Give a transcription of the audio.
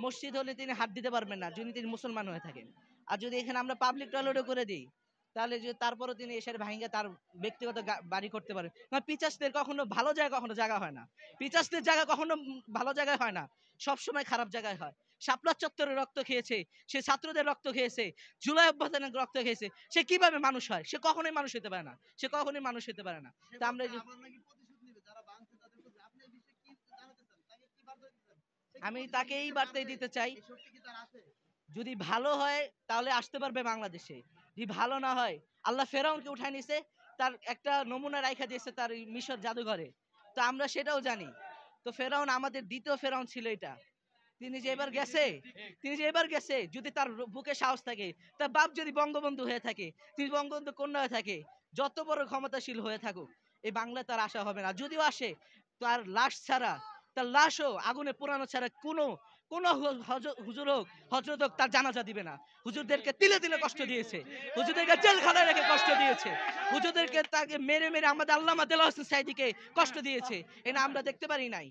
মসজিদ হলে তিনি হাত দিতে পারবেন না যদি তিনি মুসলমান হয়ে থাকেন। আর যদি এখানে আমরা পাবলিক টয়লেটও করে দিই তাহলে যে তারপরও তিনি এসে ভাঙ্গা তার ব্যক্তিগত বাড়ি করতে পারেন। পিচাসদের কখনো ভালো জায়গা কখনো জায়গা হয় না, পিচাসদের জায়গা কখনো ভালো জায়গায় হয় না, সবসময় খারাপ জায়গায় হয়। শাপলা চত্বরে রক্ত খেয়েছে, সে ছাত্রদের রক্ত খেয়েছে, জুলাই অভ্যুত্থানের রক্ত খেয়েছে, সে কিভাবে মানুষ হয়? সে কখনোই মানুষ হতে পারে না, সে কখনোই মানুষ হতে পারে না। তা আমরা আমি তাকে এই বার্তাই দিতে চাই, যদি ভালো হয় তাহলে আসতে পারবে বাংলাদেশে, যদি ভালো না হয়, আল্লাহ ফেরাউনকে উঠায় নিছে, তার একটা নমুনা রাইখা দিয়েছে তার মিশর জাদুঘরে, তো আমরা সেটাও জানি। তো ফেরাউন আমাদের দ্বিতীয় ফেরাউন ছিল এটা। তিনি যে এবার গেছে যদি তার বুকে সাহস থাকে, তার বাপ যদি বঙ্গবন্ধু হয়ে থাকে, তিনি বঙ্গবন্ধু কন্যা হয়ে থাকে, যত বড় ক্ষমতাশীল হয়ে থাকুক, এই বাংলায় তার আশা হবে না। যদিও আসে, তার লাশ ছাড়া, তার লাশও আগুনে পোড়ানো ছাড়া কোনো হুজুর হোক, হজরত হোক, তার জানাজা দিবে না। হুজুরদেরকে তিলে তিলে কষ্ট দিয়েছে, হুজুরদেরকে জেলখানায় রেখে কষ্ট দিয়েছে, হুজুরদেরকে তাকে মেরে মেরে আমাদের আল্লামা দেলোয়ার হোসেন সাঈদীকে কষ্ট দিয়েছে, এটা আমরা দেখতে পারি নাই।